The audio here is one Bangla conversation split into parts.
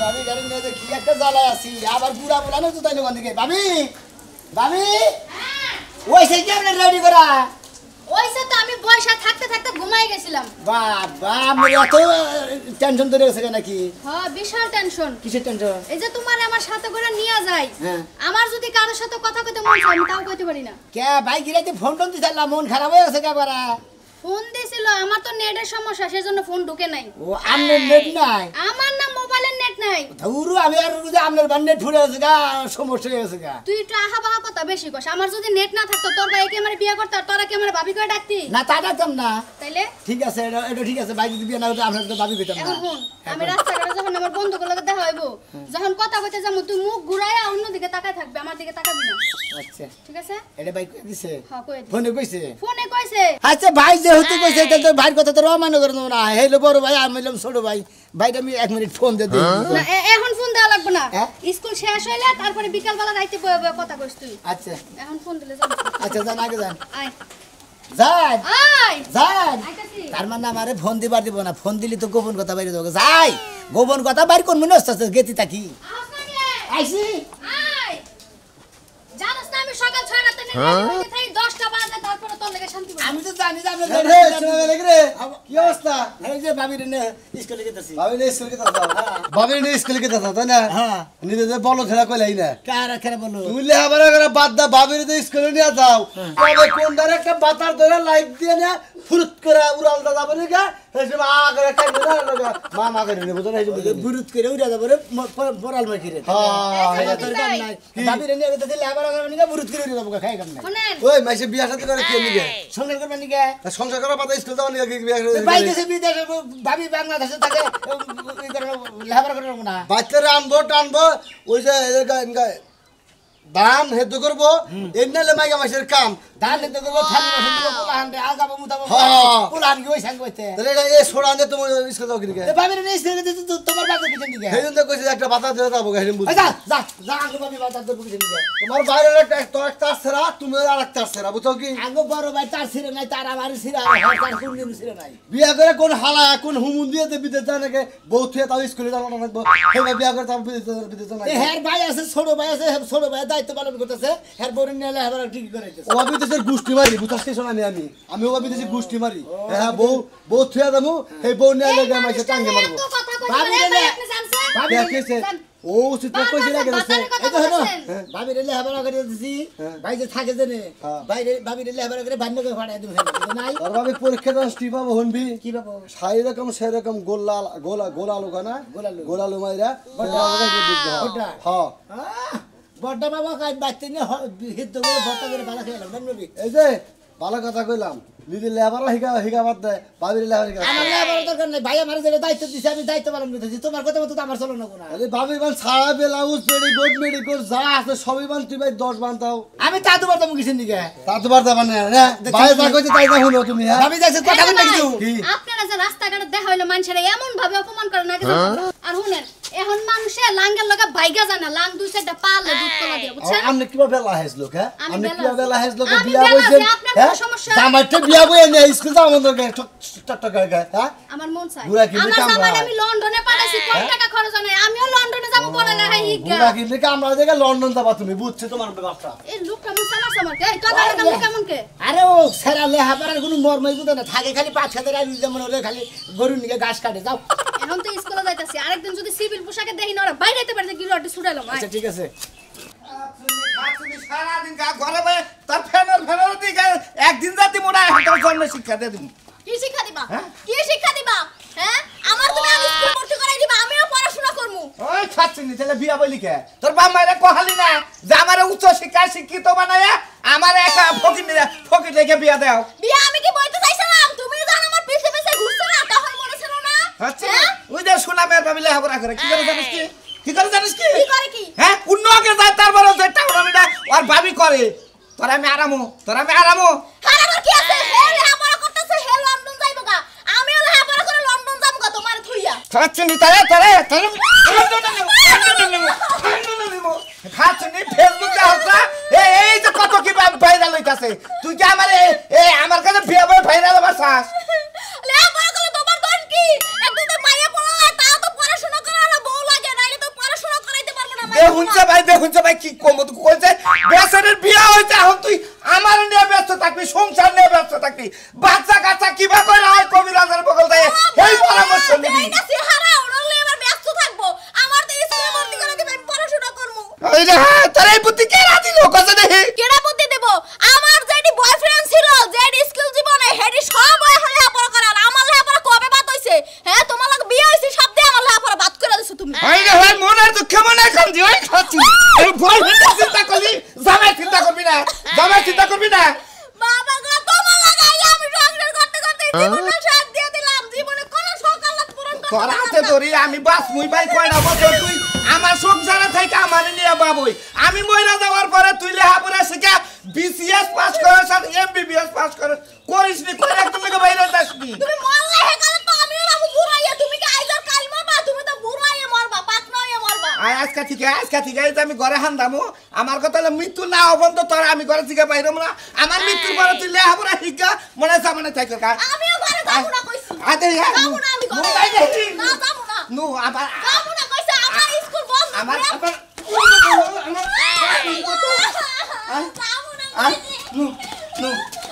ভাবি গাড়ি নিয়ে যে কি একটা জ্বালায় আছি আবার বুড়া বুড়ানো তো তাই না দিকে ভাবি ভাবি ওই সেই কেমনে রেডি করা ওইসে তো আমি বয়সা থাকতে থাকতে ঘুমাই গেছিলাম বাবা আমি এত টেনশন ধরে গেছে নাকি হ্যাঁ বিশাল টেনশন কিসের টেনশন এই যে তোমার আমার সাথে করে নিয়ে যায় হ্যাঁ আমার যদি কারোর সাথে কথা কইতে মন চায় আমি তাও কইতে পারি না কে ভাই গিরাতে ফোন টোন দিছিলাম মন খারাপ হয়ে গেছে কেবারে ফোন দিছিল আমার তো নেটের সমস্যা সেজন্য ফোন ঢুকে নাই ও আমনের নেট নাই আমার না মোবাইলের নেট নাই ধুরু আমি আর যে আমনের বান নেট ফুরে গেছে গা সমস্যা হয়ে গেছে গা তুই একটু আহা বাহা কথা বেশি কস আমার যদি নেট না থাকতো তোর ভাই কি আমার বিয়ে করতে আর তোরা কি আমার ভাবি করে ডাকতি না তা ডাকতাম না তাইলে ঠিক আছে এটা ঠিক আছে ভাই যদি বিয়ে না হতো আমরা তো ভাবি কইতাম না এখন শুন আমি রাস্তাঘাটে যখন আমার বন্ধুগুলোর লগে দেখা হইব যখন কথা কইতে যাবো তুই মুখ ঘুরাইয়া অন্যদিকে তাকায় থাকবে আমার দিকে তাকাবি না আচ্ছা ঠিক আছে এটা ভাই কই দিছে হ্যাঁ কই দে ফোনে কইছে ফোনে কইছে আচ্ছা ভাই যেহেতু কইছে তাহলে তো ভাইয়ের কথা তো অমান্য করে দেবো না হেলো বড় ভাই আমি হইলাম ছোট ভাই ভাইটা আমি 1 মিনিট ফোন দিয়ে দিই না এখন ফোন দেওয়া লাগবে না হ্যাঁ? স্কুল শেষ হইলে তারপরে বিকাল বেলা রাইতে বয়ে বয়ে কথা কইস তুই আচ্ছা এখন ফোন দিলে যাবো আচ্ছা যান আগে যান আয় যান আয় যান আইতাছি তার মানে আমারে ফোন দিবার দিব না ফোন দিলি তো গোপন কথা বাইরে দেবো যাই গোপন কথা বাইর করবো না আস্তে আস্তে গেতি থাকি আস না কে আইসি আয় জানোস না আমি সকাল 6টাতে নেমে থাকি 10টা বাজে তারপরে তোর লাগে শান্তি পাই আমি তো জানি যে আমরা রে শোনা রে রে কি অবস্থা এই যে ভাবি রে স্কুলে গেতেছি ভাবি নে স্কুলে কে দাও ভাবি নে স্কুলে কে দাও তাই না হ্যাঁ নিজে যে বলো খেলা কইলাই না কার খেলে বলো তুমি লেহাবারা করে বাদ দা ভাবি রে স্কুলে নিয়ে যাও তবে কোন ধারে একটা বাতার ধরে লাইট দিয়ে না ফুরুত করে উড়ালটা যাবে না গা এসব আগে কাই না মা মা করে নেব তো এই যে বুরুত করে উড়া যাবে রে পরাল মাইকি রে হ্যাঁ তোর কাম নাই ভাবি রে নিয়ে গেতে দিলে আবার করে নিয়ে বুরুত করে উড়া যাবো খাই কাম নাই শুনেন ওই মাইসে বিয়া সাথে করে কে নিগে সঙ্গে করবেন নিকে সংসার করা পাতা স্কুল যাও নিগে বিয়া করে ভাই দেশে বিদেশে ভাবি বাংলাদেশে থাকে এই করে লেবার করে না বাচ্চারা আনবো টানবো ওই যে দাম হেতু করবো এর নালে মাইগা মাসের কাম ধান দিতে গো থালি বসে দিও পোলাহান রে আগাবো মুতাবো হ্যাঁ। পোলাহান কি ওই সাঙ্গ হইতে তাহলে এটা এ সোড়া দিয়ে তোমার স্কুল যাও কিনকে এ ভাবি রে নিয়ে স্কুলে দিতে তোমার বাজে কিছু দিকে সেই জন্য কইছে একটা বাতা দিয়ে যাবো গাড়ি বুঝি যা যা যা আগে ভাবি বাজার দরব কিছু দিকে তোমার বাইরে একটা তো একটা সেরা তুমি আর একটা সেরা বুঝছো কি আগে বড় ভাই তার ছিঁড়ে নাই তার আমার ছিঁড়ে আর তার কোন দিন ছিঁড়ে নাই বিয়া করে কোন হালা কোন হুমুন দিয়ে দে বিদেশ যায় নাকি বউ থুয়ে তাও স্কুলে যাবো না লাগবো সেই বিয়া করে তাও বিদেশ এ যায় হের ভাই আছে ছোট ভাই আছে ছোট ভাই দায়িত্ব পালন করতেছে হের বড় নিয়ে এলে হেবার ঠিক করাইতেছে ও বিদেশের গুষ্টি মারি বুঝাতে শোনা আমি ও বিদেশের গুষ্টি মারি হ্যাঁ বউ থুয়ে যাবো সেই বউ নিয়ে এলে মাইসে টাঙ্গে মারবো এত কথা ভাবি কইছে রে, আপনি জানছেন ভাবি দেখেছে ও চিত্র কইছে না গেছে এই তো হলো ভাবি রে হেবার করে দিছি ভাই যে থাকে জানে বাইরে ভাবি রে হেবার করে বান্য করে ফাড়াই দিবে নাই আর ভাবে পরীক্ষা দাস টি পাবো হনবি কি বাবু সাই রকম সেরকম গোলালু কানা গোলালু মাইরা ওটা হ্যাঁ বড় বাবা কাজ বাচ্চা নিয়ে হিত করে ভর্তা করে ভালো খেলাম জানবি এই যে ভালো কথা কইলাম নিজে লেবার হিগা বাদ দেয় ভাবির লেবার হিগা আমার লেবার দরকার নাই ভাই আমার যে দায়িত্ব দিছে আমি দায়িত্ব পালন করতেছি তোমার কথা মতো তো আমার চলো না কোনা আরে ভাবির মান সারা ব্লাউজ মেডিকোট যা আছে সবই মান তুই ভাই 10 মান দাও আমি তা তোমার তুমি কিছু দিকে তা তো বারতা মানে না ভাই যা কইছে তাই না হলো তুমি হ্যাঁ ভাবি যাচ্ছে কথা বলতে কিছু কি আপনারা যে রাস্তাঘাটে দেখা হইলো মানুষেরা এমন ভাবে অপমান করে নাকি আর শুনেন এখন মানুষে লাঙ্গের লগা ভাইগা জানা লাং দুই সাইডটা পালে দুধ কলা দিয়ে বুঝছেন আপনি কিভাবে বেলা হেসলো হ্যাঁ আমি আপনি বেলা কিভাবে বেলা হেসলো আমি বিয়া বেলা বইছেন আছি, আপনার হ্যাঁ কোনো সমস্যা? জামাইতে বিয়া বই এনে স্কুল যাও আমাদের গায়ে টক গায়ে হ্যাঁ আমার মন চায় বুড়া কি আমার কামড়ায়? জামাই আমি লন্ডনে পাঠাইছি কোটি টাকা খরচ হয় না আমিও লন্ডনে যাব পড়া লেখাই হিগা বুড়া কি লেখা আমরা দেখে লন্ডন যাবা তুমি বুঝছো তোমার ব্যাপারটা এই লোকটা মন সামার সামার কে এই কথা কেমন কেমন কে আরে ও সেরা লেহা পারার কোনো মর্মই বুঝে না থাকে খালি পাঁচ খাতে রাখি যেমন হলে খালি গরুর নিকে ঘাস কাটে যাও এখন তো স্কুলে যাইতাছি আরেকদিন যদি সিভিল পোশাকে দেখি না ওরা বাইরে যেতে পারে কি রটি ছুটাইলাম আচ্ছা ঠিক আছে সারাদিন ঘরে বসে তার ফ্যানের দিকে একদিন যাতে মোড়া হাতের জন্য শিক্ষা দিয়ে দিবি কি শিক্ষা দিবা কি শিক্ষা দিবা হ্যাঁ আমার তুমি আমি স্কুল ভর্তি করাই দিবা আমিও পড়াশোনা করমু ওই ছাত্রী তাহলে বিয়া বলি কে তোর বাপ মায়েরা কহালি না যে আমার উচ্চ শিক্ষায় শিক্ষিত বানায় আমার একটা ফকির লেগে বিয়া দাও বিয়া আমি কি বইতে চাইছিলাম তুমি জানো আমার পিছে পিছে ঘুরছো না তখন মনে ছিল না আচ্ছা ওই যে শোনা মেয়ের ভাবিলে হাবরা করে কি করে জানিস কি কি করে জানিস কি কি করে কি হ্যাঁ অন্য আগে যায় তারপরে যে টাউনটা আর ভাবি করে তোরা আমি আরামো হারাবার কি আছে হে লেহাপড়া করতেছে হে লন্ডন যাইবো গা আমিও লেহাপড়া করে লন্ডন যাবো গা তোমার থুইয়া ছাত্রী তারে ছাত্রী ফেসবুকে হচ্ছে এই যে কত কি ভাইরাল হইতাছে তুই কি আমার কাছে বিয়া বই ভাইরাল বাসাস লেহাপড়া করে তোমার দোষ কি একদম মাইয়া পড়া তাও তো পড়াশোনা করে না বউ লাগে নাইলে তো দেখুনছে ভাই কি কম তুই কইছে বেচারের বিয়া হইছে এখন তুই আমার নিয়ে ব্যস্ত থাকবি সংসার নিয়ে ব্যস্ত থাকবি বাচ্চা কাচ্চা কিবা কইরা হয় কবিরাজের বগল যায় এই পরামর্শ নিবি এইটা চেহারা ওরলে আবার ব্যস্ত থাকবো আমার তো স্কুলে ভর্তি করে দিবে আমি পড়াশোনা করব এই রে হ্যাঁ তোর এই বুদ্ধি কে রাজি লোক আছে দেখি কেডা বুদ্ধি দেব আমার যেডি বয়ফ্রেন্ড ছিল যেডি স্কুল জীবনে হেডি সব হলে আপড় করে আর আমার লেহাপড়া কবে বাত হইছে হ্যাঁ তোমার লগে বিয়ে হইছে সব দিয়ে আমার লেহাপড়া বাত করে দিছো তুমি এই রে ভাই মনের দুঃখ মনে কাম দি ওই খাচ্ছি এই ভয় ভিতর চিন্তা করলি জামাই চিন্তা করবি না বাবা গো তোমার লাগাই আমি সংসার করতে করতে জীবনটা সাথ দিয়ে দিলাম জীবনে কোন সকালত পূরণ করতে তোর হাতে ধরি আমি বাস মুই ভাই কয়না বছর তুই আমার সংসারে থেকে আমার নিয়ে বাবুই আমি মইরা যাওয়ার পরে তুই লেহাপড়া শিখা বিসিএস পাস করিস আর এমবিবিএস পাস করিস নি কোন একটা লাগে বাইরে যাসনি তুমি মরলে হেকালে তো আমিও না বুড়াইয়া তুমি কি আইজার কাল মরবা তুমি তো বুড়াইয়া মরবা পাকনাইয়া মরবা আজকে ঠিক আছে আমি ঘরে হান্দামু আমার কথা হলো মৃত্যু না অবন্ত তোর আমি ঘরে থেকে বাইরে না আমার মৃত্যুর পরে তুই লেহাপড়া শিখা মনে সামনে থাক আমিও ঘরে যাবো না কইছি আতে যাবো না আমি ঘরে না যাবো না নু আবার যাবো না কইছে আমার স্কুল বন্ধ আমার যাবো না নু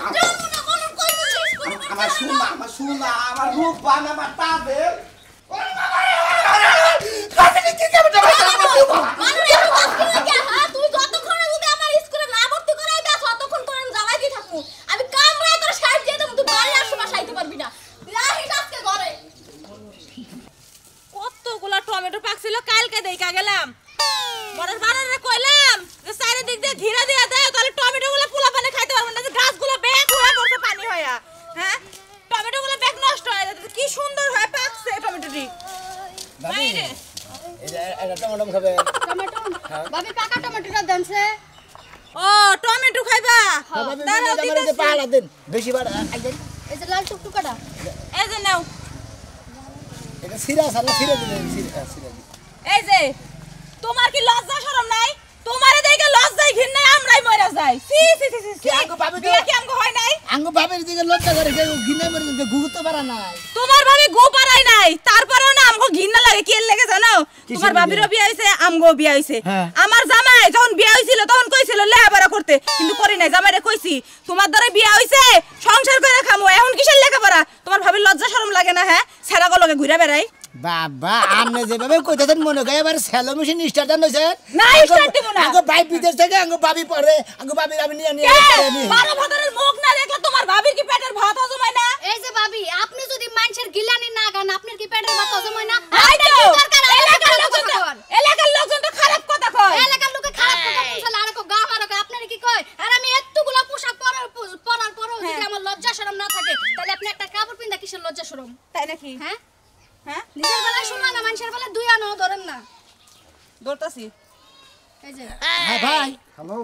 যাবো না কোন কইছে স্কুল আমার শুনা আমার রূপ বান আমার তাবে তুই যতক্ষণ যদি আমার স্কুলে না ভর্তি করাই দাও ততক্ষণ তোর আমি জ্বালাই দিয়ে থাকবো আমি কামড়ায় তোর সাইড দিয়ে দেবো তুই বাড়ি আর সময় সাইতে পারবি না রাহিস আজকে ঘরে কতগুলা টমেটো পাকছিল কালকে দেখা গেলাম বড়র বাড়ারে কইলাম যে চারিদিক দিয়ে ঘিরা দিয়া দেয় তাহলে টমেটোগুলো পোলা পানি খাইতে পারবো না যে গাছগুলো ব্যাগ হয়ে পড়ছে পানি হইয়া হ্যাঁ টমেটোগুলো ব্যাগ নষ্ট হয়ে যাচ্ছে কি সুন্দর হয় পাকছে টমেটোটি বাইরে এটা টমেটো খাবে টমেটো ভাবি পাকা টমেটোটা দেনছে ও টমেটো খাইবা দাঁড়াও দিতেছি পাহাড়া দেন বেশি বার একদম এই যে লাল টুকটুকাটা এই যে নাও এটা সিরা সালা সিরা দিলেন সিরা এই যে তোমার কি লজ্জা শরম নাই তোমারে দেখে লজ্জাই ঘিন্নায় আমরাই মরে যাই সি সি সি সি আঙ্গো ভাবি বিয়া কি আমগো হয় নাই আঙ্গো বাবের দিকে লজ্জা করে কেউ ঘিনে মরে দিকে গুগুতে পারা নাই তোমার ভাবি গো পারাই নাই তারপরেও না আমগো ঘিন্না লাগে কি লাগে জানো তোমার ভাবিরও বিয়া হইছে আমগো বিয়া হইছে হ্যাঁ। আমার জামাই যখন বিয়া হইছিল তখন কইছিল লেখাপড়া করতে কিন্তু করি নাই জামাইরে কইছি তোমার দ্বারা বিয়া হইছে সংসার করে খামো এখন কিসের লেখাপড়া তোমার ভাবির লজ্জা শরম লাগে না হ্যাঁ ছেড়া গলকে ঘুরে বেড়াই বাবা আপনি যেভাবে কইতেছেন মনে করে এবার সেলো মেশিন স্টার্ট দেন হইছে না, start দিব না। আঙ্গো ভাই বিদেশ থেকে আঙ্গো ভাবি পড়ে আঙ্গো ভাবির আমি নিয়ে নিয়ে বারো ভাতারের মুখ না দেখলে তোমার ভাবির কি পেটের ভাত হজম হয় না এই যে ভাবি আপনি যদি মানুষের গিলানি না গান আপনার কি পেটের ভাত হজম হয় না এই তো, এলাকার এলাকার লোকজন তো খারাপ কথা কয় এলাকার লোকে খারাপ কথা বলছিল আর কো গা মারা কয় আপনার কি কয় আর আমি এতগুলা পোশাক পরার পরেও যদি আমার লজ্জা শরম না থাকে তাহলে আপনি একটা কাপড় পিন্দা কিসের লজ্জা শরম তাই নাকি হ্যাঁ হ্যাঁ নিজের বেলায় শুনলা না মানুষের বেলায় দুই আনো ধরেন না দৌড়তাছি এই যে হ্যাঁ ভাই হ্যালো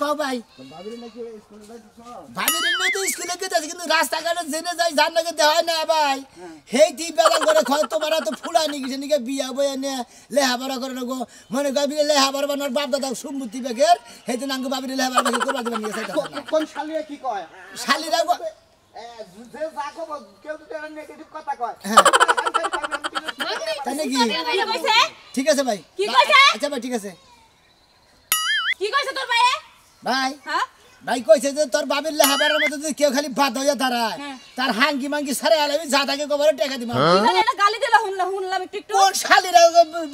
কও ভাই ভাবির নাকি স্কুলে যাইতেছ ভাবির নিয়ে তো স্কুলে গেছে কিন্তু রাস্তাঘাটে জেনে যাই জান না গেতে হয় না ভাই হেই দি বেলা করে খয় তোমার তো ফুলানি গেছে নিকে বিয়া বয়ে নে লেহাপড়া করে গো মনে কবি লেহাপড়া বানার বাপ দাদা সম্মতি বেগের হেই দিন আঙ্গো ভাবির লেহাপড়া বেগে করবা দিবেন নিয়ে যাইতা কোন শালিয়া কি কয় শালিরা গো যে যাকো কেউ যদি নেগেটিভ কথা কয় তাই নাকি কি কইছে ঠিক আছে ভাই কি কইছে? আচ্ছা ভাই ঠিক আছে কি কইছে তোর ভাইয়ে ভাই হ্যাঁ ভাই কইছে যে তোর বাবির লেহাপড়ার মধ্যে যদি কেউ খালি বাদ হইয়া দাঁড়ায় তার হাঙ্গি মাঙ্গি সারে আলামি যা তাকে কবরে টাকা দিবা তাহলে এটা গালি দিলা শুনলাম একটু একটু কোন শালিরা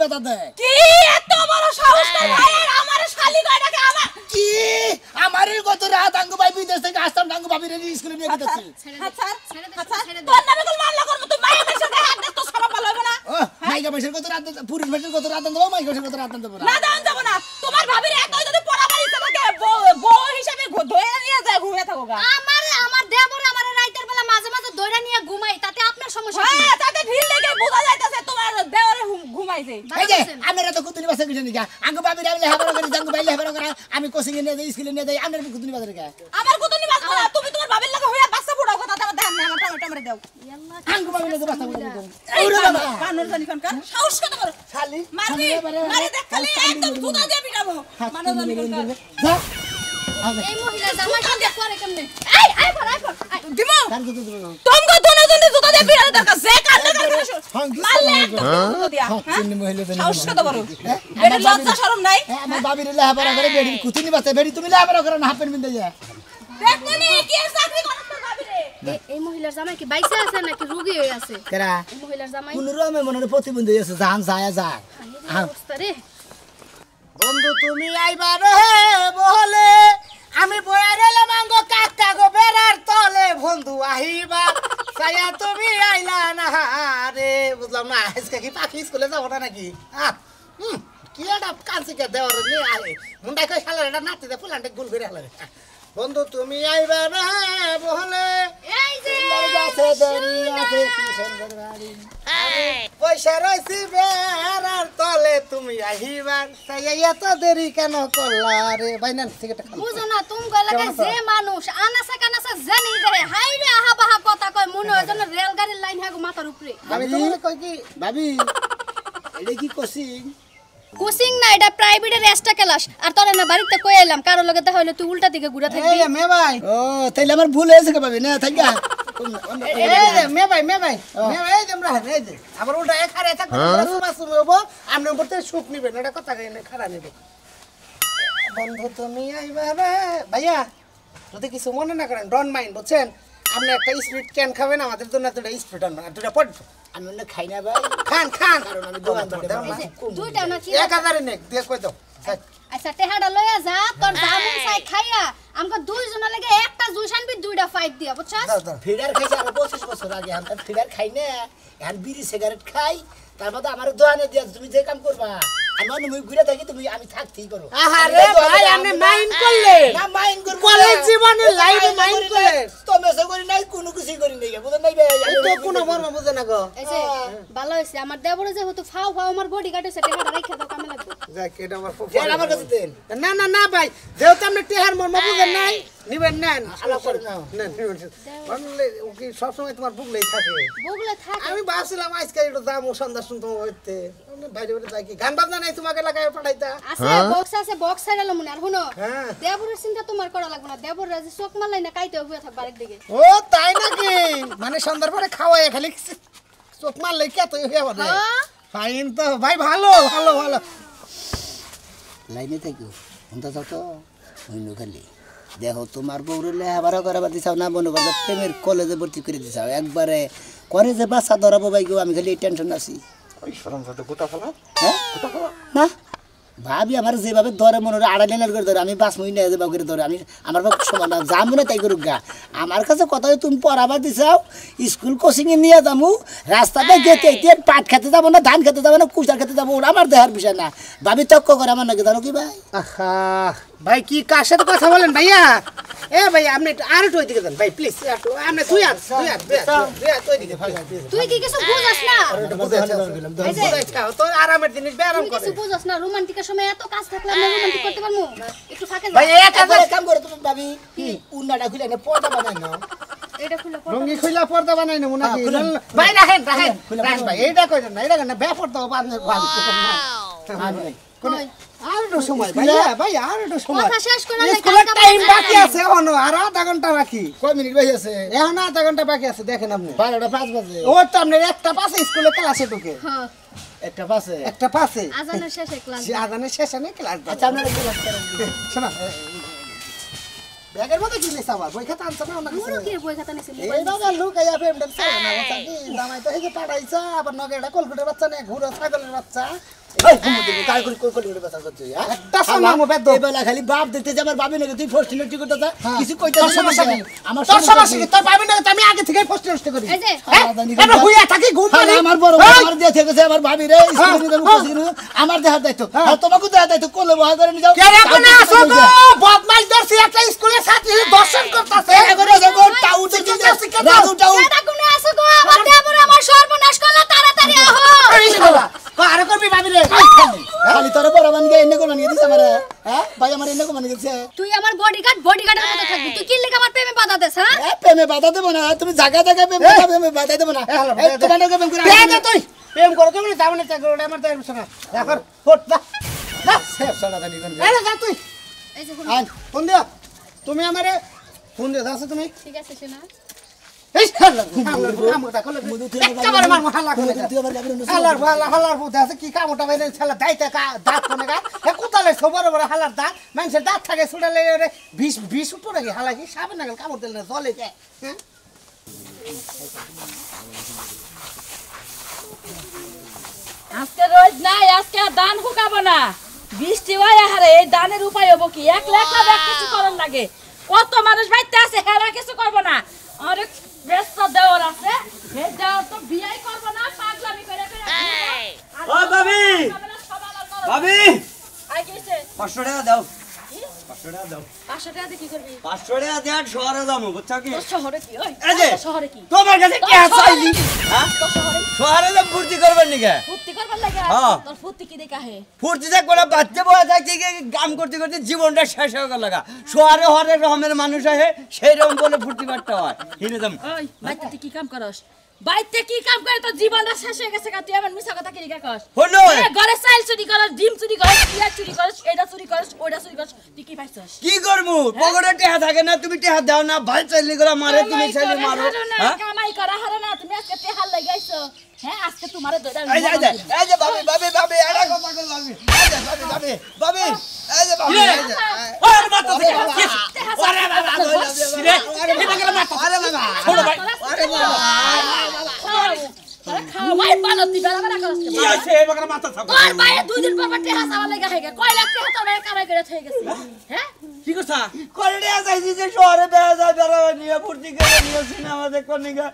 বেতা দেয় কি এত বড় সাহস তোর ভাইয়ের আমার শালি কয়টাকে আমার কি আমার কত রাত আঙ্গু ভাই বিদেশ থেকে আসতাম আঙ্গু ভাবির স্কুলে নিয়ে গেছি তোর নামে কল মারলা করব তুই মায়ের সাথে হাত দে তো সব ভালো হবে না ও মাইকা মাসের কত রাত পুরুষ মাসের কত রাত দেবো মাইকা মাসের কত রাত দেবো না দাও যাব না তোমার ভাবির এত যদি পড়াবার ইচ্ছা থাকে বউ হিসেবে ধরে নিয়ে যায় ঘুরে থাকো গা আমার দেবর আমার রাইতের বেলা মাঝে মাঝে দইরা নিয়ে ঘুমাই তাতে আপনার সমস্যা কি হ্যাঁ তাতে ঢিল লেগে বোঝা যাইতাছে তোমার দেওরে ঘুমাইছে এই যে আমরা তো কুতুনি বাসা কিছু নিকা আঙ্গু ভাবির আমি লেহাপড়া করি আঙ্গু ভাই লেহাপড়া করা আমি কোচিং এ নিয়ে যাই স্কুলে নিয়ে যাই আমরা কুতুনি বাজারে কা আমার কুতুনি বাস না তুমি তোমার ভাবির লাগে হইয়া বাচ্চা ফুড়াও কথা আমার দেন না আমার টমেটো দাও আঙ্গু ভাবির লাগে বাসা করে ওরে বাবা কানুর জানি কানকার সাহস কত বড় শালি মারবি মারি দেখ খালি একদম জুতা দিয়ে পিটাবো মানুষ জানি কানকার যা এই মহিলা জামা কাপড় পরে কেমনে এই আই পর দিমু কার কত দিল তোমগো দুনো দুনো জুতা দিয়ে বিড়ালে দরকার যে কান্দে হ্যাঁ, কি মারলে সময় দিয়া হ্যাঁ চিনি মহিলা জানি সাহস কত বড় এটা লজ্জা শরম নাই আমার বাবির লেহাপড়া করে বেড়ি কুতিনি বাতে বেড়ি তুমি লেহাপড়া করে না হাফেন বিন্দে যা দেখনি কি চাকরি করছ তোর ভাবি রে এই মহিলার জামাই কি বাইসে আছে নাকি রোগী হয়ে আছে কেরা এই মহিলার জামাই কোন রমে মনে প্রতিবন্ধী আছে জান যায় যায় অবস্থা রে বন্ধু তুমি আইবা রে বলে আমি বয়া রেলে মাঙ্গো কাকা গো বেড়ার তলে বন্ধু আহিবা সায়া তুমি আইলা না রে বুঝলাম না আজকে কি পাখি স্কুলে যাবো না নাকি কি একটা কাঁচিকে দেওয়ার নিয়ে আলে মুন্ডাই কই শালার এটা নাচতে ফুলানটা গুল করে আলে বন্ধু তুমি আইবা রে বলে এই যে আছে দেরি আছে কি সুন্দর বাড়ি পয়সা রইছি বেড়ার তলে তুমি আহিবার সাইয়া তো দেরি কেন করলা রে বাইনা সিগারেট খাও বুঝো না তুমি গলাকে যে মানুষ আনাসে কানাসে জানি দেয় হাই রে আহা বাহা কথা কয় মনে হয় যেন রেলগাড়ির লাইন হাগো মাথার উপরে আমি তোমাকে কই কি ভাবি এটা কি কোচিং কোচিং না এটা প্রাইভেটের এক্সট্রা ক্লাস আর তোরে না বাড়িতে কই আইলাম কারো লগে দেখা হইলো তুই উল্টা দিকে ঘুরে থাকবি মে ভাই ও তাইলে আমার ভুল হয়েছে কে ভাবি না থাকা মে ভাই এই আমরা এই যে আবার ওটা এখানে থাকবে সুমা হবো আপনি বলতে সুখ নিবেন এটা কথা কইনে খারাপ নিবে বন্ধু তুমি আইবা রে ভাইয়া যদি কিছু মনে না করেন ডোন্ট মাইন্ড বুঝছেন আপনি একটা স্পিড ক্যান খাবেন আমাদের জন্য দুটো স্পিড আনবেন আর দুটো পড় আমি না খাই না ভাই খান খান কারণ আমি দোকান থেকে দাও না দুইটা না কি 1000 নে দিয়ে কই দাও আচ্ছা টেহাডা লইয়া যা তোর জামুন চাই খাইয়া আমগো দুইজনের লাগে একটা জুস আনবি দুইটা ফাইট দিয়া বুঝছস দাও দাও ফিডার খাইছে আর 25 বছর আগে আমি ফিডার খাই না এখন বিড়ি সিগারেট খাই তারপর আমার দোকানে দিয়া তুমি যে কাম করবা আমি অন্য মুই ঘুরে থাকি তুমি আমি থাকতেই করো আহারে ভাই আপনি মাইন্ড করলেন না মাইন্ড করব কলেজ জীবনে লাইফে মাইন্ড করলেন তো মেসে করি নাই কোনো কিছু করি নাই বুঝেন নাই ভাই এই তো কোনো মর্ম বুঝে না গো এই যে ভালো হইছে আমার দেবরে যে হতো ফাও ফাও আমার বডি গার্ড হইছে টেহাডা রাইখা দাও কামে লাগবে যাক এটা আমার খুব যেটা আমার কাছে দেন না না না ভাই যেহেতু আপনি টেহার মর্ম বুঝেন নাই নিবেন নেন আলাপ করে নাও। নেন বললে ও কি সবসময় তোমার বুকলেই থাকে বগলে থাক আমি ভাবছিলাম আজকে একটু দাম ও সন্ধ্যা শুনতে হইতে বাইরে বাইরে যাই কি গান বাজনা নাই তোমাকে লাগাই পাঠাইতা আছে বক্স ছাড়ালো মনে আর শুনো হ্যাঁ। দেবরের চিন্তা তোমার করা লাগবে না দেবর রাজি চোখ মারলাই না কাইতে হইয়া থাক বাড়ির দিকে ও তাই নাকি মানে সন্ধ্যার পরে খাওয়াই খালি চোখ মারলে কে তো হয়ে যাবে হ্যাঁ ফাইন তো ভাই ভালো ভালো ভালো লাইনে থাকো অন্ত তো হইনো খালি দেখো তোমার বউরে লেহাবারা করাবার দিছাও না মনে করো প্রেমের কলেজে ভর্তি করে দিছাও একবারে করে যে বাচ্চা ধরাবো ভাই গো আমি খালি টেনশন আছি হ্যাঁ না ভাবি আমার যেভাবে ধরে মনে হয় আড়াই লাইনের করে ধরে আমি বাস মহিনা যেভাবে করে ধরে আমি আমার সমান না যা মনে তাই করুক গা আমার কাছে কথা তুমি পড়াবার দিছাও স্কুল কোচিংয়ে নিয়ে যাবো রাস্তাতে যেতে যেতে পাট খেতে যাবো না ধান খেতে যাবো না কুচার খেতে যাবো ওরা আমার দেহার বিষয় না ভাবি তক্ক করে আমার নাকি জানো কি ভাই আহা ভাই কি কার সাথে কথা বলেন ভাইয়া এ ভাই আপনি আর একটু ওইদিকে যান ভাই প্লিজ আপনি তুই আর ওইদিকে তুই কি কিছু বুঝাস না এই যে তো আরামের জিনিস ব্যায়াম তুই করে কিছু বুঝাস না রোমান্টিকের সময় এত কাজ থাকলে আমরা রোমান্টিক করতে পারবো একটু ফাঁকে যা ভাই এক একবার এক কাম করে তুমি ভাবি উন্নাটা খুলে না পর্দা বানাই না এটা খুলে পড় রঙি খুইলা পর্দা বানাই নেব নাকি খুলে। ভাই রাখেন রাখেন খুলে রাখেন ভাই এইটা কইরেন না এটা কেন ব্যাপার তো বাদে কোন আর একটু সময় ভাইয়া ভাই আর একটু সময় কথা শেষ করে নাই, স্কুলের কালকে টাইম বাজে। বাকি আছে এখনো আর আধা ঘন্টা বাকি কয় মিনিট ভাই আছে এখন আধা ঘন্টা বাকি আছে দেখেন আপনি 12:05 বাজে ও তো আপনার একটা পাশে স্কুলে ক্লাসে ঢুকে হ্যাঁ একটা পাশে একটা পাশে আজানের শেষে ক্লাস সে আদানের শেষে নেই ক্লাস আচ্ছা আপনারা ক্লাস করেন শোনা ব্যাগের মধ্যে কি নিস আবার বই খাতা আনছ না কিছু পুরো কি বই খাতা নিছে এই বাবা লোক আইয়া প্রেমটা চালা না কথা কি জামাই তো এই যে পাঠাইছা আবার নগে এটা কলকুটের বাচ্চা না ঘুরে ছাগলের বাচ্চা এই ঘুমুতে কাল করে কই কই কথা করছিস হ্যাঁ একটা সময় মো বেদ এই বেলা খালি বাপ দেখতে যে আমার বাবি নাকি তুই ফার্স্ট ইউনিট করতে যা কিছু কইতে তোর সমস্যা কি তোর সমস্যা কি তোর পাবি না আমি আগে থেকে ফার্স্ট নষ্ট করি এই যে আমরা হুইয়া থাকি ঘুম পারি আমার বড় আমার দিয়ে থেকে আমার ভাবি রে স্কুলে নিয়ে যাবো কোচিং আমার দেহার দায়িত্ব আর তোমাকে দেহার দায়িত্ব কোলে বহা করে নিয়ে যাও কে রে কোনে আসো গো বদমাইশ দর্শি একটা স্কুলের ছাত্রী দর্শন করতেছে এগোরে যাবো টাউ দিতে রাজু টাউ এটা কোনে আছে গো আবার দেবর আমার সর্বনাশ করলা তাড়াতাড়ি আহো আর করবি ভাবি রে খালি তোরে বড় বানগে এনে কোন নিয়ে দিছে আমারে হ্যাঁ ভাই আমার এনে কোন নিয়ে দিছে তুই আমার বডিগার্ডের মতো থাকবি তুই কি লিখে আমার প্রেমে বাধা দেস হ্যাঁ এ প্রেমে বাধা দেব না তুমি জায়গা জায়গা প্রেমে বাধা দেব না এই তোমাকে প্রেম করে দে দে তুই প্রেম করো তুমি যাও না চাকরি ওটা আমার দেয় না রাখর ফট দা না সেফ সালা দানি কোন এই যা তুই এই যে আন ফোন দিয়া তুমি আমারে ফোন দিয়ে দাও তুমি ঠিক আছে শোনা এই কামটা করলে একেবারে মার হাল্লা করে হাল্লার বুদ্ধি আছে কি কামটা বাইরে ছেলে দাইতে দাঁত কোনে গা এ কোতালে সবার বড় হাল্লার দাঁত মানুষের দাঁত থাকে ছুটালে বিষ উঠো নাকি হাল্লা কি সামনে না কামড় দিলে জলে যায় হ্যাঁ আজকে রোজ নাই আজকে ধান শুকাবো না বৃষ্টি হয় হারে এই ধানের উপায় হবো কি 1 লাখ টাকা কিছু করার লাগে কত মানুষ বাইতে আছে হেরা কিছু করবো না অনেক ব্যস্ত দেওয়ার আছে হে দেওয়ার তো বিয়াই করবো না পাগলামি করে ও ভাবি ভাবি আই গেছে 500 টাকা দাও 500 টাকা দাও 500 টাকা দিয়ে কি করবি 500 টাকা দিয়ে শহরে যাবো বুঝছো কি তোর শহরে কি ওই এই যে শহরে কি তোমার কাছে কি আছে আইলি হ্যাঁ তোর শহরে শহরে যাম ফুর্তি করবেন নি কে ফুর্তি করবার লাগে হ্যাঁ। তোর ফুর্তি কি দেখা হে ফুর্তি দেখ বড় বাচ্চা বয়া থাকে কি কাম করতে করতে জীবনটা শেষ হয়ে গেল লাগা শহরে হরে রকমের মানুষ আছে সেই রকম বলে ফুর্তি করতে হয় হিনে যাম ওই বাইতে তুই কি কাম করস বাইতে কি কাম করে তোর জীবনটা শেষ হয়ে গেছে তুই আমার মিছা কথা কি লিখা কস হলো ঘরে চাইল চুরি করস ডিম চুরি করস পিয়া চুরি করস এটা চুরি করস ওইটা চুরি করস তুই কি পাইছস কি করমু পকেটে টেহা থাকে না তুমি টেহা দাও না ভাই চাইলি করে মারে তুমি চাইলি মারো হ্যাঁ কামাই করা হারে না তুমি আজকে তেহাল লাগাইছো হ্যাঁ আজকে তোমারে দইরা এই যে ভাবি আরে কথা কই ভাবি এই যে ভাবি এই যে ভাবি এই যে আরে মাথা থেকে আরে বাবা এটা গেল মাথা আরে বাবা ছোট ভাই আরে বাবা খাওয়াই বানতি বেলা করস কি আছে এবারে মাথা থাকো তোর ভাই 2 দিন পর টেহা চাওয়া লাগা হয়ে গেছে কয় লাখ টাকা তোর ভাই কামাই করে থই গেছে হ্যাঁ কি করছা করে আসাইছি যে শহরে বেড়া বেড়া নিয়ে ফুর্তি করে নিয়ে সিনেমা দেখো নিগা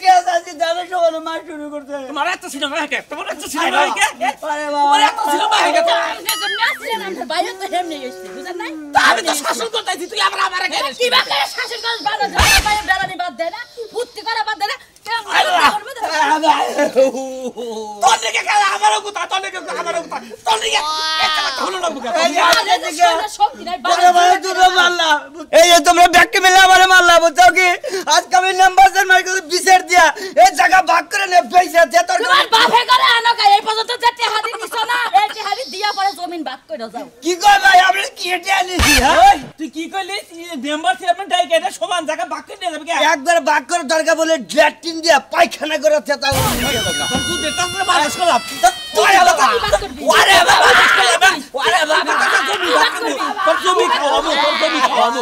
কে আসাইছি দাদা শহরে মার শুরু করতে তোমার এত সিনেমা কে তোমার এত সিনেমা কে আরে বাবা এত সিনেমা কে আমার ভাই তো হেমনে গেছে বুঝছ না আমি তো শাসন করতেছি তুই আবার আমারে কে কি বাকে শাসন করস বানা ভাই বেড়ানি বাদ দে না ফুর্তি করা বাদ দে না তোর দিকে খেলা আমারও কথা তোর দিকে আমারও কথা তোর দিকে একটা কথা হলো না বুকা শক্তি নাই আরে ভাই তুমি মারলা এই যে তোমরা ব্যাককে মিলে আমারে মারলা বুঝছো কি আজকে আমি নাম্বারদের মার করে বিচার দিয়া এই জায়গা ভাগ করে নে পয়সা দে তোর তোমার বাপে করে আনো কা এই পর্যন্ত যে টেহাদি নিছ না এই টেহাদি দিয়া পরে জমিন ভাগ কইরা যাও কি কই ভাই আমরা কি হেটে আনিছি হ্যাঁ ওই তুই কি কইলি মেম্বার চেয়ারম্যান ডাই কেটে সমান জায়গা ভাগ করে নিয়ে যাবে কি একবার ভাগ করে দরকার বলে ল্যাট্রিন দিয়া পায়খানা করে চেতা তোর তুই দেতাস না বাস করলাম ওরে বাবা ওরে বাবা ওরে বাবা তোর জমি খাওয়াবো তোর জমি খাওয়াবো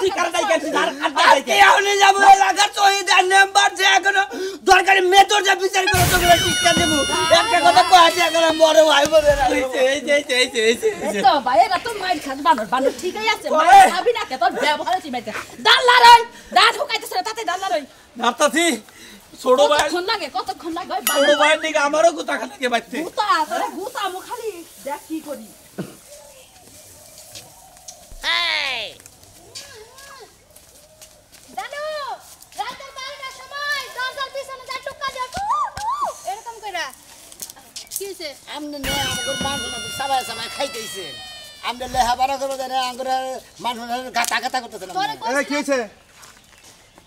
তুই কার ডাই কেটে আর ডাই কে আউনি যাব লাগা শহীদ নাম্বার যে এখনো দরকারি মেথড যা বিচার করে তোমরা টিকা দেব একটা কথা কইতে গেলাম বড় ভাই বলে এই তো ভাই এরা তো মাইর খান বানর ঠিকই আছে মাইর খাবি না কে তোর ব্যবহার আছে মাইতে দাল্লা রই দাঁত হুকাইতেছ তাতে দাল্লা রই নাপতাছি ছোট ভাই কতক্ষণ লাগে ওই ছোট ভাইয়ের দিকে আমারও গুতা খাতে বাইতে গুতা তোরে গুতা মু খালি দেখ কি করি দাদু রাতে 12টার সময় দরজার পিছনে যা টুকা দাও এরকম কইরা কি হইছে আমনে নে আমগর মানুষ সবাই সবাই খাইতেছেন আমনে লেহাবারা করব দেন আমগর মানুষ গাতা গাতা করতেছেন এ কি হইছে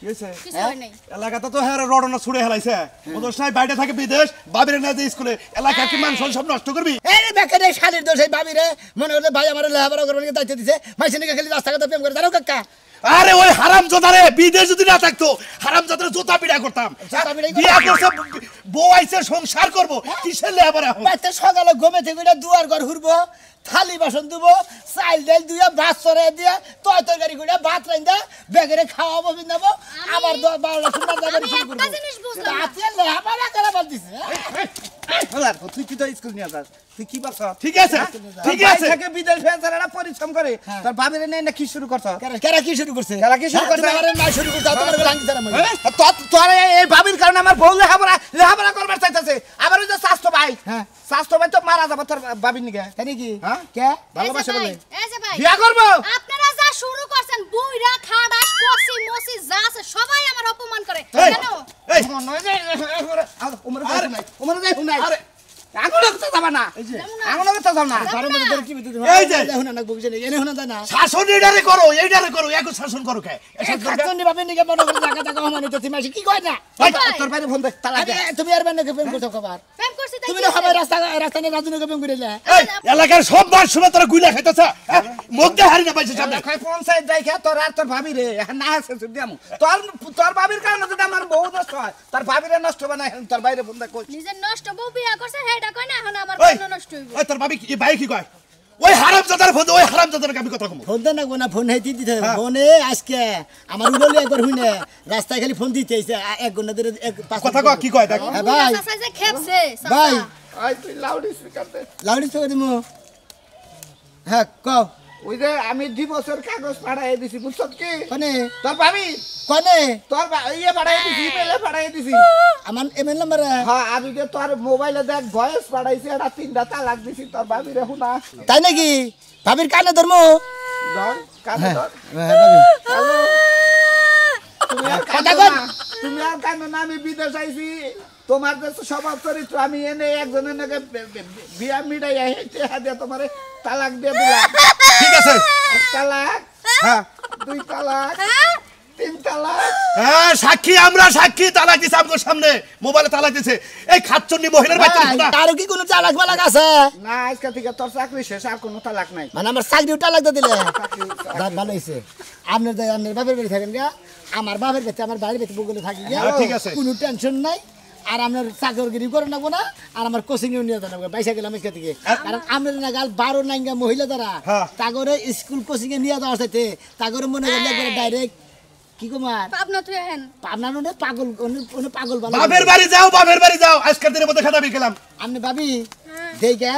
কি হইছে কিছু হয় নাই এলাকাতে তো হ্যাঁ রডনা ছুড়ে হেলাইছে ওদের সাই বাইরে থাকে বিদেশ বাবিরে না যে স্কুলে এলাকা কি মানুষ সব নষ্ট করবি এই বেকারে শালির দোষ এই ভাবি রে মনে হলো ভাই আমার লেহাবারা করব লিগে দায়িত্ব দিছে মাইসিনে খালি রাস্তা ঘাটে প্রেম করে জানো কাকা আরে ওই হারামজাদারে বিদেশ যদি না থাকতো হারামজাদারে জুতা পিড়া করতাম জুতা পিড়াই বিয়া করছে বউ আইছে সংসার করব কিসের লেবার এখন বাইতে সকালে ঘুমে থেকে দুয়ার ঘর ঘুরবো থালি বাসন দেবো চাইল ডাইল দুইয়া ভাত চড়াই দিয়া তরকারি করে ভাত রাইন্দা বেগেরে খাওয়াবো বিন্দাবো আবার 12টা সুন্দর জায়গায় শুরু করবো জিনিস বুঝলাম রাতে লেহাবারা করে বলতিছে তুই কি তো স্কুল নিয়ে যাস তুই কি পারছ ঠিক আছে ঠিক আছে থেকে বিদেশ হয়ে যারা পরিশ্রম করে তার বাবিরে নেই না কি শুরু করছ কেরা কি শুরু করছে কেরা কি শুরু করছে? আরে না শুরু করছে তোমার ভাঙি তারা মই তোর এই বাবির কারণে আমার বউ লেহাপড়া করবার চাইতেছে আবার ওই যে স্বাস্থ্য ভাই হ্যাঁ স্বাস্থ্য ভাই তো মারা যাবো তোর বাবির নিকে তাই কি হ্যাঁ কে ভালোবাসে বলে এই যে ভাই বিয়া করবো আপনারা যা শুরু করছেন বুইরা খাড়াস কসি মসি যা আছে সবাই আমার অপমান করে এই, কেন এই উমর যাই নাই আরে আগুন কথা যাবা না আমার কথা যাও না ঘরের মধ্যে ধরে টিভি দিতে এই যে। দেখুন না বুঝছে না এনে হুনা না শাসন এইটারে করো এক শাসন করো কে খাচ্ছনি ভাবে নিকে মনে করে জায়গা জায়গা হমানি তো তুমি কি কয় না তোর বাইরে ফোন দে তালাক দে আরে তুমি আর বান্নাকে প্রেম করছো খবর প্রেম করছি তাই তুমি না সবাই রাস্তা রাস্তায় রাজনীতি প্রেম করিলে এই এলাকার সব বার শুনে তোরা গুইলা খাইতেছ মুখ দিয়ে হারি না পাইছে সামনে খাই পঞ্চায়েত যাই খা তোর আর তোর ভাবি রে না আছে দিয়ামু তোর ভাবির কারণে যদি আমার বউ নষ্ট হয় তোর ভাবিরে নষ্ট বানাই তোর বাইরে ফোন দে কই নিজের নষ্ট বউ বিয়া করছে হেডা কয় না এখন আমার ওই বউ নষ্ট হইব ওই তোর ভাবি কি ভাই কি কয় ওই হারামজাদার ফোন ওই হারামজাদার আমি কথা কম ফোন দেন না ফোন হেতি দিতে ফোনে আজকে আমার উড়লি একবার হইনে রাস্তায় খালি ফোন দিতে আইছে 1 ঘন্টা ধরে কথা কয় কি কয় দেখ হ্যাঁ ভাই চাচা যে খেপছে ভাই আই তুই লাউড স্পিকার দে লাউডি তো দিমু হ্যাঁ কও ওই যে আমি ডিভোর্সের কাগজ পাঠাই দিছি বুঝছত কি কোনে তোর ভাবি কোনে তোর ইয়ে পাঠাই দিছি ইমেলে পাঠাই দিছি আমার এমএল নাম্বার হ্যাঁ আমি যে তোর মোবাইলে দেখ ভয়েস পাঠাইছি এটা 3টা তালাক দিছি তোর ভাবি রে হুনা তাই নাকি ভাবির কানে ধর্ম ধর কানে ধর হ্যাঁ ভাবি হ্যালো তুমি আর কথা কাঁদো কন। না, তুমি আর কাঁদো না, আমি বিদেশ আইছি তোমার যে স্বভাব চরিত্র আমি এনে একজনের নাকি বিয়া মিটাই হেঁটে দিয়ে তোমার তালাক দিয়ে দিলাম ঠিক আছে 1 তালাক হ্যাঁ 2 তালাক 3 তালাক হ্যাঁ সাক্ষী আমরা সাক্ষী তালাক দিছে আমগো সামনে মোবাইলে তালাক দিছে এই খাচ্চন্নি মহিলার বাচ্চা না তারও কি কোনো চালাক বালাক আছে না আজকে থেকে তোর চাকরি শেষ আর কোনো তালাক নাই মানে আমার চাকরি টালাক দিয়ে দিলে ভালো হয়েছে আপনার বাপের বাড়ি থাকেন গা আমার বাপের বাড়িতে আমার বাড়ির বাড়িতে বগলে থাকি গা হ্যাঁ, ঠিক আছে। কোনো টেনশন নাই আর আপনার চাকরগিরি করে নেবো না আর আমার কোচিং এও নিয়ে যাবো বাইসা গেলাম আজকে থেকে কারণ আপনার নাগাল 12 নাইঙ্গা মহিলা দ্বারা হ্যাঁ। তাগরে স্কুল কোচিং এ নিয়ে যাওয়ার সাথে তাগরে মনে করেন একবারে ডাইরেক্ট কি কুমার পাবনা তুই হেন আপনার মনে পাগল পাগল বানা বাপের বাড়ি যাও আজকের দিনের মধ্যে খাতা বিকেলাম আপনি ভাবি দেখে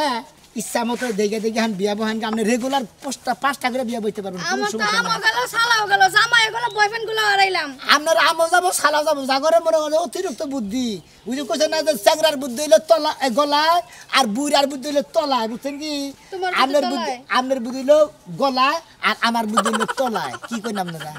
ইচ্ছা মতো দেখে হান বিয়া বহান আপনি রেগুলার 5টা করে বিয়া বইতে পারবেন কোনো আমার তো সমস্যা আমও নাই গেল সালাও গেল জামাই গেল বয়ফ্রেন্ড গুলো হারাইলাম আপনার আমল যাবো সালা যাবো জাগরে মনে করে অতিরিক্ত বুদ্ধি বুঝে কোথায় না যে চ্যাংরার বুদ্ধি হইলে তলা গলায় আর বুড়ার বুদ্ধি হইলে তলায় বুঝছেন কি তোমার বুদ্ধি তলায়? আপনার বুদ্ধি হইলো গলায় আর আমার বুদ্ধি হইলো তলায় কি করেন আপনারা